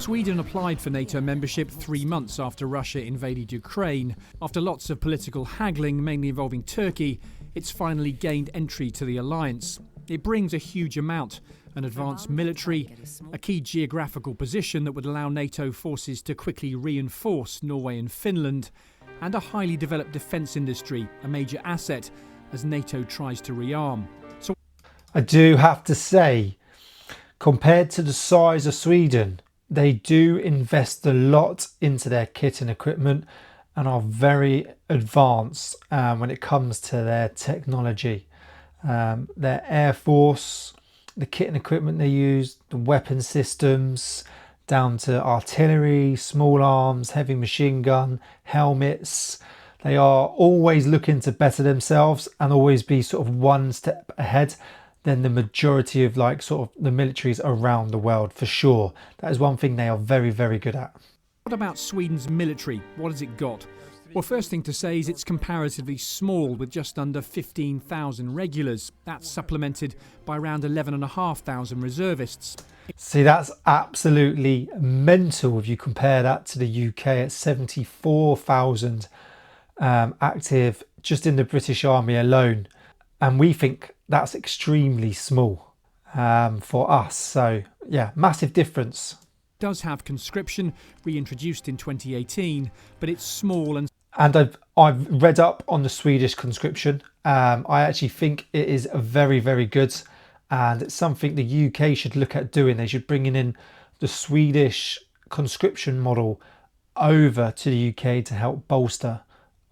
Sweden applied for NATO membership 3 months after Russia invaded Ukraine. After lots of political haggling, mainly involving Turkey, it's finally gained entry to the alliance. It brings a huge amount: an advanced military, a key geographical position that would allow NATO forces to quickly reinforce Norway and Finland, and a highly developed defence industry, a major asset as NATO tries to rearm. So I do have to say, compared to the size of Sweden, they do invest a lot into their kit and equipment and are very advanced when it comes to their technology. Their air force, the kit and equipment they use, the weapon systems, down to artillery, small arms, heavy machine gun, helmets. They are always looking to better themselves and always be sort of one step ahead than the majority of sort of the militaries around the world, for sure. That is one thing they are very, very good at. what about Sweden's military? What has it got? Well, first thing to say is it's comparatively small, with just under 15,000 regulars. That's supplemented by around 11,500 reservists. See, that's absolutely mental if you compare that to the UK at 74,000 active just in the British Army alone. And we think that's extremely small for us. So, yeah, massive difference. It does have conscription, reintroduced in 2018, but it's small and I've read up on the Swedish conscription. I actually think it is very, very good, and it's something the UK should look at doing. They should bring in the Swedish conscription model over to the UK to help bolster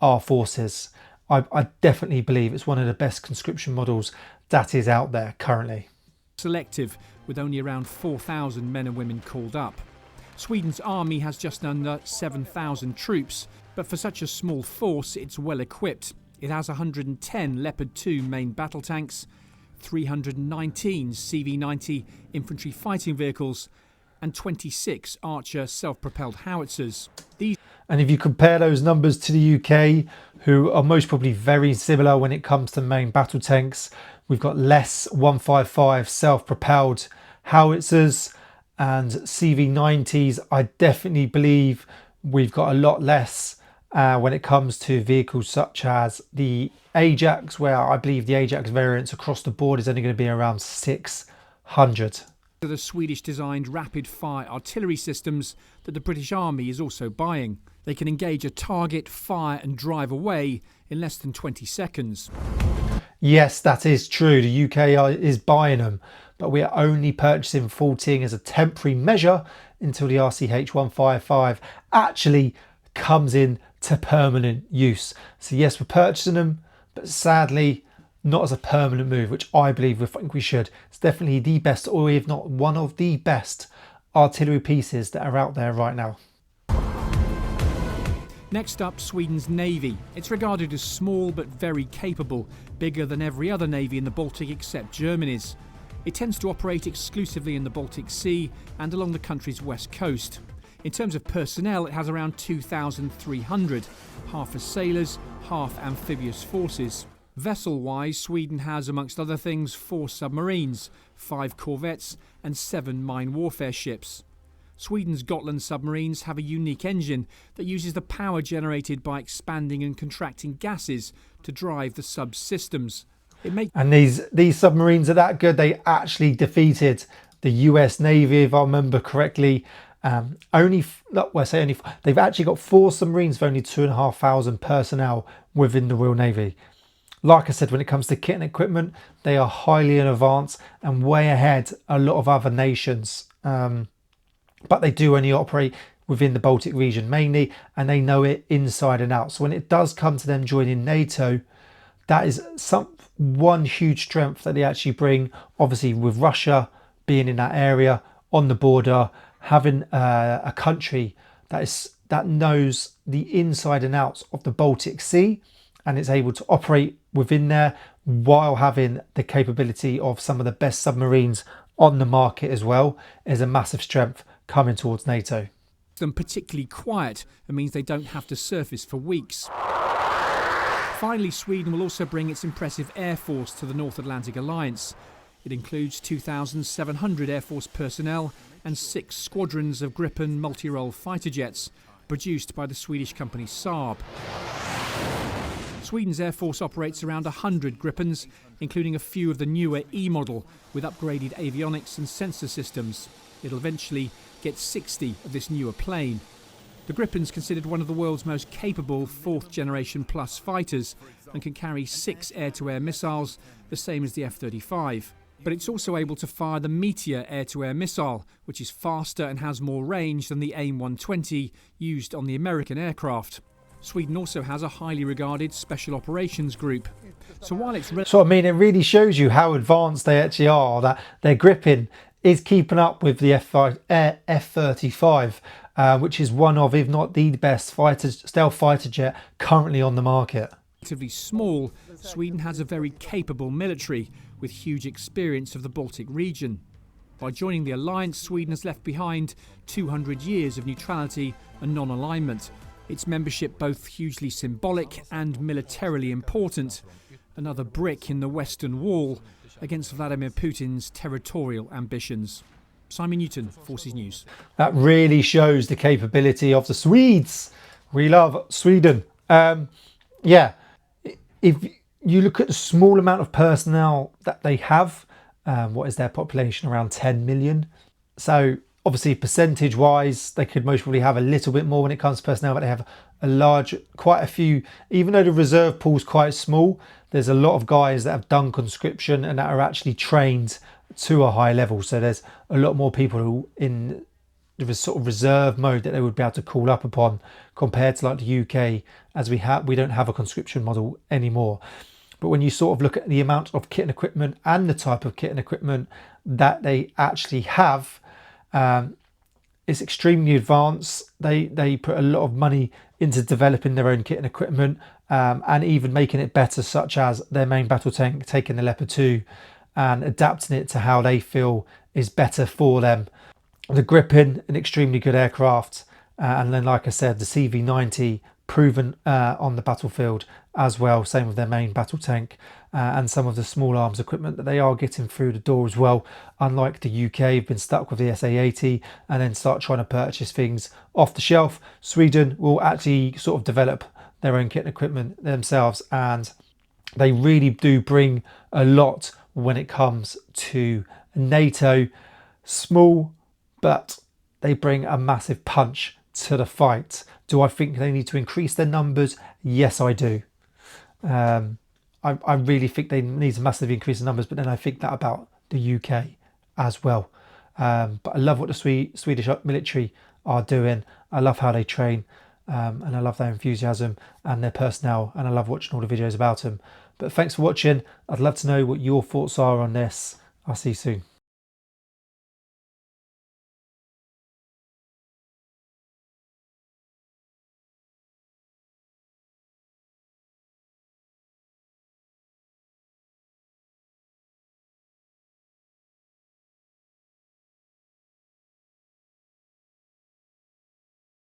our forces. I definitely believe it's one of the best conscription models that is out there currently. Selective, with only around 4,000 men and women called up. Sweden's army has just under 7,000 troops, but for such a small force, it's well equipped. It has 110 Leopard 2 main battle tanks, 319 CV-90 infantry fighting vehicles, and 26 Archer self-propelled howitzers. And if you compare those numbers to the UK, who are most probably very similar when it comes to main battle tanks, we've got less 155 self-propelled howitzers and CV-90s. I definitely believe we've got a lot less when it comes to vehicles such as the Ajax, where I believe the Ajax variants across the board is only going to be around 600. The Swedish-designed rapid-fire artillery systems that the British Army is also buying. They can engage a target, fire and drive away in less than 20 seconds. Yes, that is true. The UK is buying them, but we are only purchasing 14 as a temporary measure until the RCH 155 actually comes in to permanent use. So yes, we're purchasing them, but sadly not as a permanent move, which I believe we should. It's definitely the best, or if not one of the best, artillery pieces that are out there right now. Next up, Sweden's Navy. It's regarded as small but very capable, bigger than every other navy in the Baltic except Germany's. It tends to operate exclusively in the Baltic Sea and along the country's west coast. In terms of personnel, it has around 2,300, half as sailors, half amphibious forces. Vessel-wise, Sweden has, amongst other things, 4 submarines, 5 corvettes and 7 mine warfare ships. Sweden's Gotland submarines have a unique engine that uses the power generated by expanding and contracting gases to drive the subsystems. And these submarines are that good. They actually defeated the US Navy, if I remember correctly. They've actually got 4 submarines for only 2,500 personnel within the Royal Navy. Like I said, when it comes to kit and equipment, they are highly in advance and way ahead a lot of other nations. But they do only operate within the Baltic region mainly, and they know it inside and out. So when it does come to them joining NATO, that is one huge strength that they actually bring. Obviously, with Russia being in that area on the border, having a country that knows the inside and outs of the Baltic Sea, and it's able to operate within there while having the capability of some of the best submarines on the market as well, is a massive strength coming towards NATO. Them particularly quiet and means they don't have to surface for weeks. Finally, Sweden will also bring its impressive air force to the North Atlantic Alliance. It includes 2,700 Air Force personnel and 6 squadrons of Gripen multi-role fighter jets, produced by the Swedish company Saab. Sweden's Air Force operates around 100 Gripens, including a few of the newer E-model with upgraded avionics and sensor systems. It'll eventually get 60 of this newer plane. The Gripen's considered one of the world's most capable 4th generation plus fighters and can carry 6 air-to-air missiles, the same as the F-35. But it's also able to fire the Meteor air-to-air missile, which is faster and has more range than the AIM-120 used on the American aircraft. Sweden also has a highly regarded Special Operations Group. So while it's... So I mean, it really shows you how advanced they actually are, that their Gripen is keeping up with the F-35, which is one of, if not the best stealth fighter jet currently on the market. Relatively small, Sweden has a very capable military with huge experience of the Baltic region. By joining the alliance, Sweden has left behind 200 years of neutrality and non-alignment. Its membership both hugely symbolic and militarily important, another brick in the Western Wall against Vladimir Putin's territorial ambitions. Simon Newton, Forces News. That really shows the capability of the Swedes. We love Sweden. Yeah, if you look at the small amount of personnel that they have, what is their population? Around 10 million. So obviously percentage wise, they could most probably have a little bit more when it comes to personnel, but they have quite a few, even though the reserve pool is quite small, there's a lot of guys that have done conscription and that are actually trained to a high level. So there's a lot more people who in the sort of reserve mode that they would be able to call up upon, compared to like the UK, as we don't have a conscription model anymore. But when you sort of look at the amount of kit and equipment and the type of kit and equipment that they actually have, it's extremely advanced. They put a lot of money into developing their own kit and equipment, and even making it better, such as their main battle tank, taking the Leopard 2 and adapting it to how they feel is better for them. The Gripen, an extremely good aircraft, and then like I said, the CV-90 proven on the battlefield as well, same with their main battle tank, and some of the small arms equipment that they are getting through the door as well. Unlike the UK, have been stuck with the SA-80 and then start trying to purchase things off the shelf. Sweden will actually sort of develop their own kit and equipment themselves, and they really do bring a lot when it comes to NATO. Small, but they bring a massive punch to the fight. Do I think they need to increase their numbers? Yes, I do. I really think they need to massively increase the numbers, but then I think that about the UK as well. But I love what the Swedish military are doing. I love how they train, and I love their enthusiasm and their personnel, and I love watching all the videos about them. But thanks for watching. I'd love to know what your thoughts are on this. I'll see you soon.